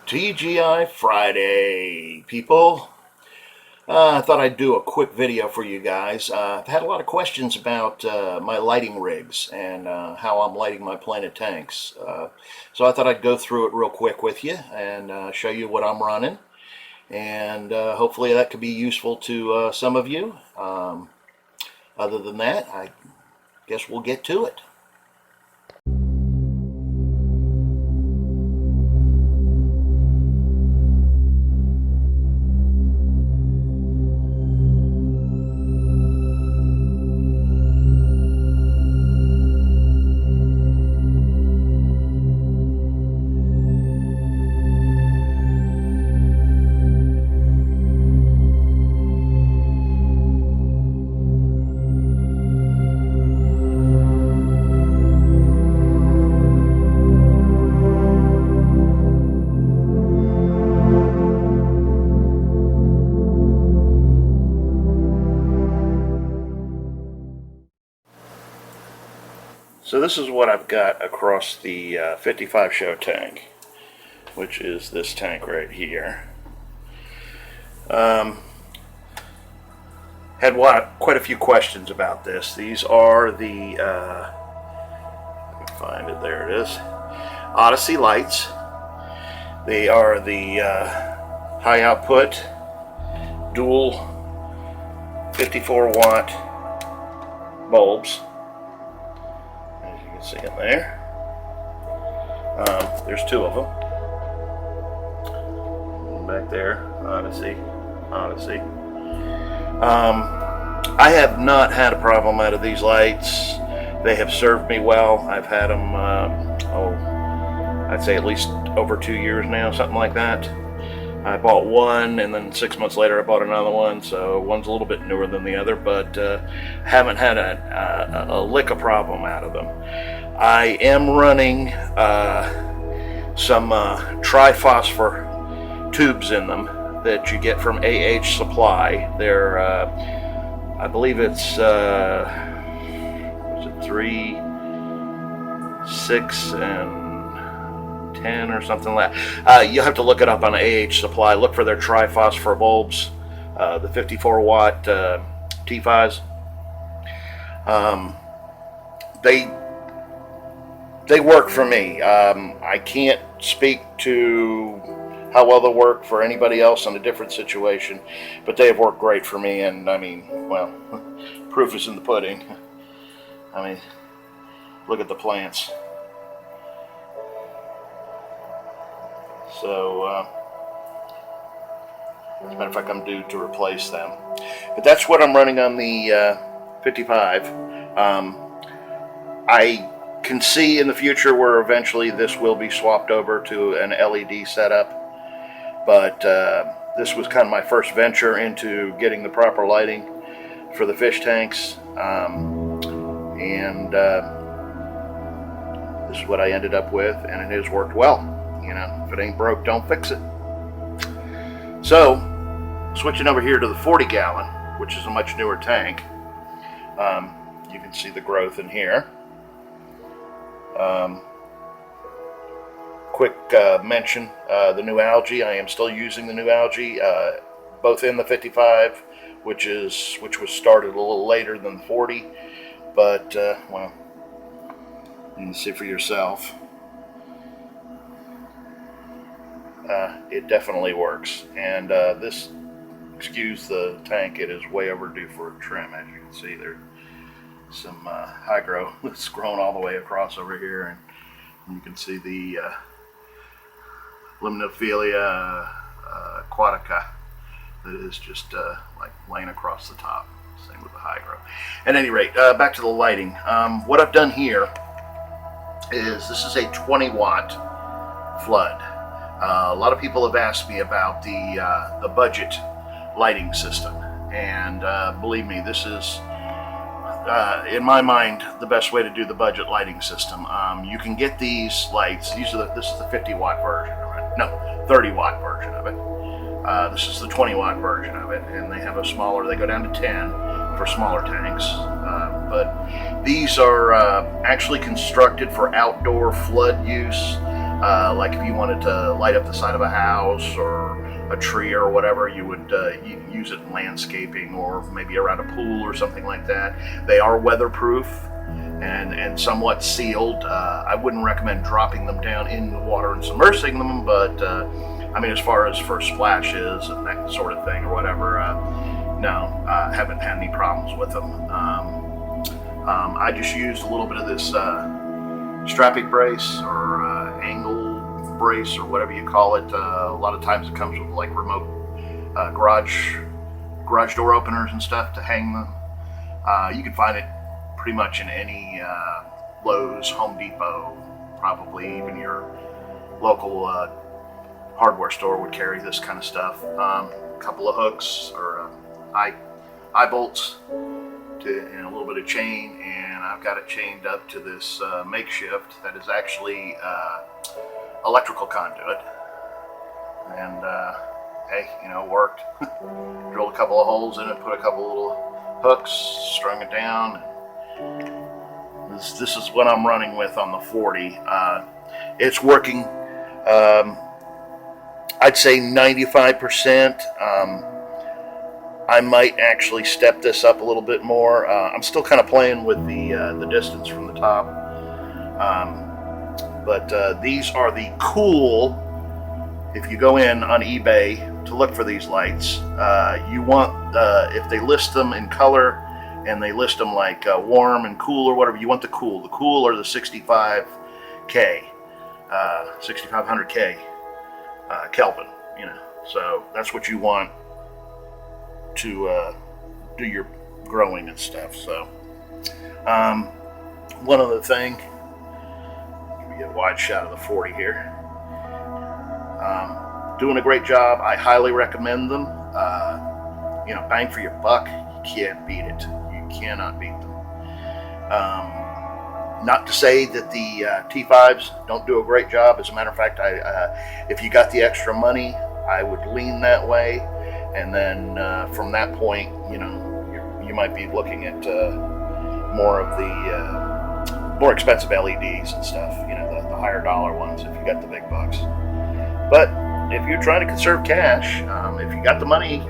TGI Friday, people. I thought I'd do a quick video for you guys. I've had a lot of questions about my lighting rigs and how I'm lighting my planted tanks. So I thought I'd go through it real quick with you and show you what I'm running. And hopefully that could be useful to some of you. Other than that, I guess we'll get to it. So this is what I've got across the 55 show tank, which is this tank right here. Had quite a few questions about this. These are the, I can find it, there it is, Odyssey Lights. They are the high output, dual 54 watt bulbs. See in there. There's two of them. Back there, Odyssey. I have not had a problem out of these lights. They have served me well. I've had them, I'd say at least over 2 years now, something like that. I bought one, and then 6 months later I bought another one, so one's a little bit newer than the other, but haven't had a lick of problem out of them. I am running some Tri Phosphor tubes in them that you get from Supply. They're, I believe it's, was it 3, 6, and 10 or something like that. You'll have to look it up on Supply. Look for their Tri Phosphor bulbs, the 54 watt T5s. They work for me. I can't speak to how well they work for anybody else in a different situation, but they have worked great for me, and I mean, well, proof is in the pudding. I mean, look at the plants. So, as a matter of fact, I'm due to replace them. But that's what I'm running on the 55. I can see in the future where eventually this will be swapped over to an LED setup. But this was kind of my first venture into getting the proper lighting for the fish tanks. This is what I ended up with, and it has worked well. You know, if it ain't broke, don't fix it. So, switching over here to the 40 gallon, which is a much newer tank. You can see the growth in here. Quick mention, the new algae. I am still using the new algae, both in the 55, which was started a little later than the 40, but well, you can see for yourself. It definitely works, and this, excuse the tank, it is way overdue for a trim. As you can see, there's some hydro that's grown all the way across over here, and you can see the Limnophilia aquatica that is just like laying across the top. Same with the hydro. At any rate, back to the lighting. What I've done here is, this is a 20 watt flood. A lot of people have asked me about the budget lighting system, and believe me, this is, in my mind, the best way to do the budget lighting system. You can get these lights. This is the 50 watt version of it. No, 30 watt version of it. This is the 20 watt version of it, and they have a smaller. They go down to 10 for smaller tanks. But these are actually constructed for outdoor flood use. Like if you wanted to light up the side of a house or a tree or whatever, you would use it in landscaping or maybe around a pool or something like that. They are weatherproof and somewhat sealed. I wouldn't recommend dropping them down in the water and submersing them, but I mean, as far as for splashes and that sort of thing or whatever, no, I haven't had any problems with them. I just used a little bit of this strapping brace or angle brace or whatever you call it. A lot of times it comes with like remote garage door openers and stuff to hang them. You can find it pretty much in any Lowe's, Home Depot, probably even your local hardware store would carry this kind of stuff. A couple of hooks or eye bolts and a little bit of chain, and I've got it chained up to this makeshift that is actually electrical conduit. And hey, you know, it worked. Drilled a couple of holes in it, put a couple of little hooks, strung it down. This is what I'm running with on the 40. It's working. I'd say 95%. I might actually step this up a little bit more. I'm still kind of playing with the distance from the top. But these are the cool, if you go in on eBay to look for these lights, you want, if they list them in color and they list them like warm and cool or whatever, you want the cool. The cool are the 65K, 6500K Kelvin, you know. So that's what you want to do your growing and stuff. So one other thing, give me a wide shot of the 40 here. Doing a great job. I highly recommend them. You know, bang for your buck. You can't beat it. You cannot beat them. Not to say that the T5s don't do a great job. As a matter of fact, if you got the extra money, I would lean that way. And then from that point, you know, you might be looking at more of the more expensive LEDs and stuff. You know, the higher dollar ones if you got the big bucks. But if you're trying to conserve cash, if you got the money,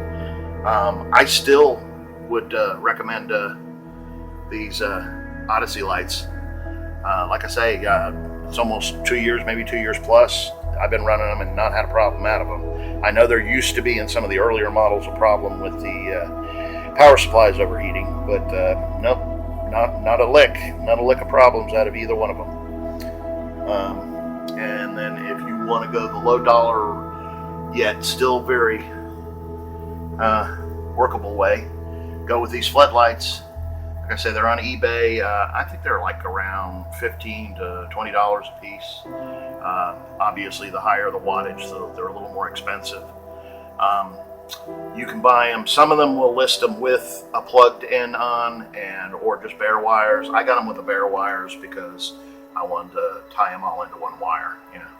I still would recommend these Odyssey lights. Like I say, it's almost 2 years, maybe 2 years plus. I've been running them and not had a problem out of them. I know there used to be in some of the earlier models a problem with the power supplies overheating, but nope, not a lick of problems out of either one of them. And then if you want to go the low dollar yet still very workable way, go with these floodlights. Like I say, they're on eBay. I think they're like around $15 to $20 a piece. Obviously, the higher the wattage, so they're a little more expensive. You can buy them. Some of them will list them with a plugged in on or just bare wires. I got them with the bare wires because I wanted to tie them all into one wire. You know,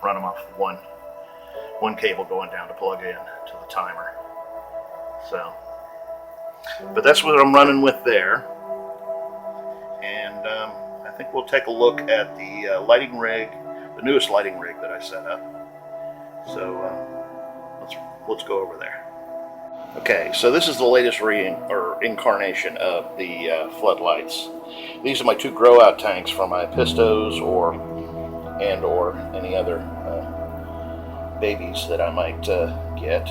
run them off one cable going down to plug in to the timer. So, but that's what I'm running with there. And I think we'll take a look at the lighting rig, the newest lighting rig that I set up. So let's go over there. Okay, so this is the latest incarnation of the floodlights. These are my two grow out tanks for my pistos or any other babies that I might get.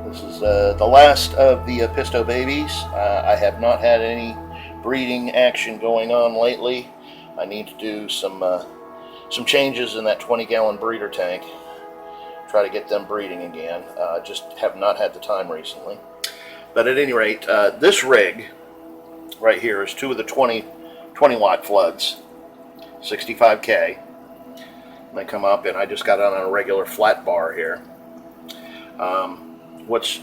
This is the last of the pisto babies. I have not had any breeding action going on lately. I need to do some changes in that 20-gallon breeder tank. Try to get them breeding again. Just have not had the time recently. But at any rate, this rig right here is two of the 20 watt floods, 65K. And they come up, and I just got it on a regular flat bar here. What's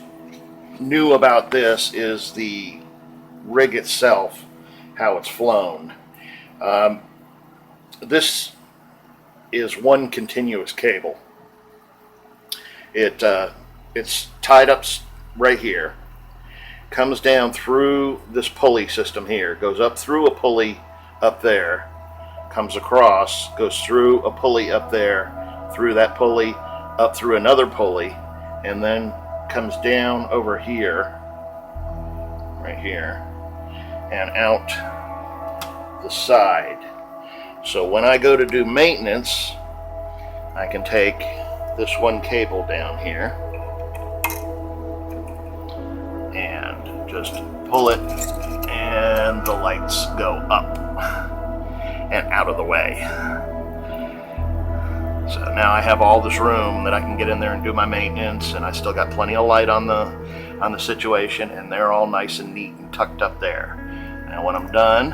new about this is the rig itself, how it's flown. This is one continuous cable. It's tied up right here, comes down through this pulley system here, goes up through a pulley up there, comes across, goes through a pulley up there, through that pulley, up through another pulley, and then comes down over here, right here, and out the side. So when I go to do maintenance, I can take this one cable down here and just pull it, and the lights go up and out of the way. So now I have all this room that I can get in there and do my maintenance, and I still got plenty of light on the situation, and they're all nice and neat and tucked up there. Now when I'm done,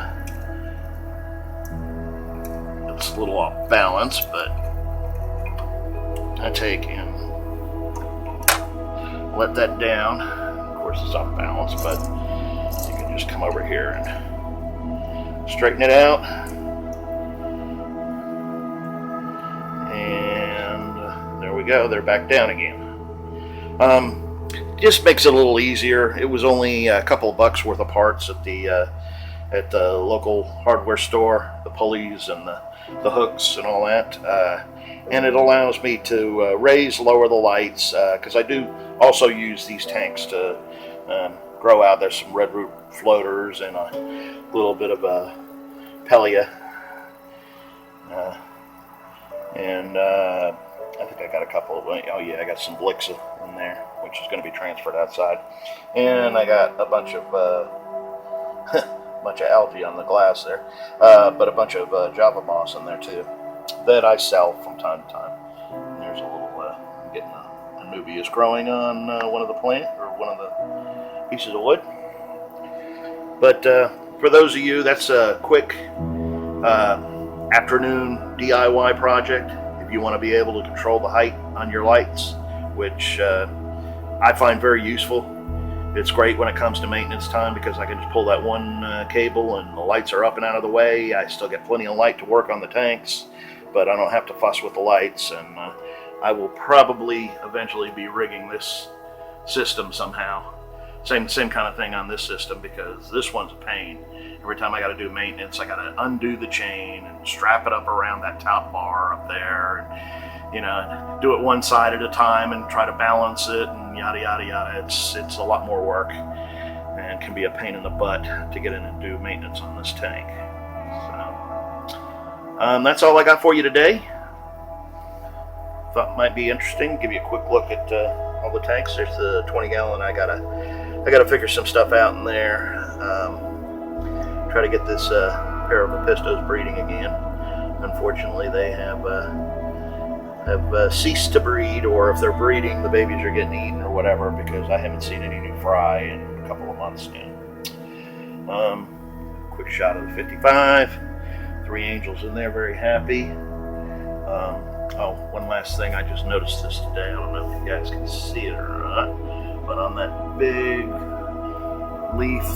it's a little off balance, but I take and let that down. Of course it's off balance, but you can just come over here and straighten it out. And there we go, they're back down again. Just makes it a little easier. It was only a couple of bucks worth of parts at the local hardware store, the pulleys and the hooks and all that. And it allows me to raise, lower the lights, because I do also use these tanks to grow out. There's some red root floaters and a little bit of a pellia. I think I got a couple of, oh yeah, I got some Blixa in there, which is going to be transferred outside. And I got a bunch of algae on the glass there, but a bunch of Java moss in there too, that I sell from time to time. And there's a little, I'm getting a nubius growing on one of the pieces of wood. But for those of you, that's a quick afternoon DIY project. If you want to be able to control the height on your lights, which I find very useful. It's great when it comes to maintenance time, because I can just pull that one cable and the lights are up and out of the way. I still get plenty of light to work on the tanks, but I don't have to fuss with the lights. And I will probably eventually be rigging this system somehow. Same kind of thing on this system, because this one's a pain. Every time I got to do maintenance, I got to undo the chain and strap it up around that top bar up there, and do it one side at a time and try to balance it and yada yada yada. It's a lot more work and can be a pain in the butt to get in and do maintenance on this tank. So that's all I got for you today. Thought it might be interesting. Give you a quick look at all the tanks. There's the 20-gallon. I gotta figure some stuff out in there. Try to get this pair of Lepistos breeding again. Unfortunately, they have ceased to breed, or if they're breeding, the babies are getting eaten or whatever, because I haven't seen any new fry in a couple of months now. Quick shot of the 55. 3 angels in there, very happy. One last thing, I just noticed this today. I don't know if you guys can see it or not, but on that big leaf,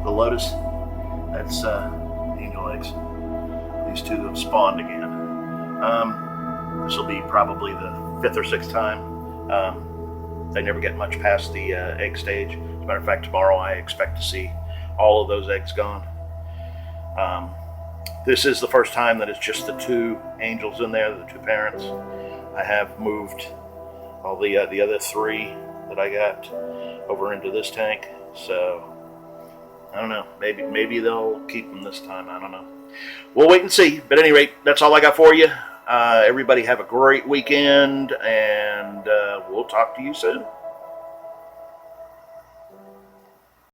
the lotus, that's angel eggs. These two have spawned again. This will be probably the 5th or 6th time. They never get much past the egg stage. As a matter of fact, tomorrow I expect to see all of those eggs gone. This is the first time that it's just the 2 angels in there, the 2 parents. I have moved all the other 3 that I got over into this tank. So I don't know. Maybe they'll keep them this time. I don't know. We'll wait and see. But at any rate, that's all I got for you. Everybody have a great weekend, and we'll talk to you soon.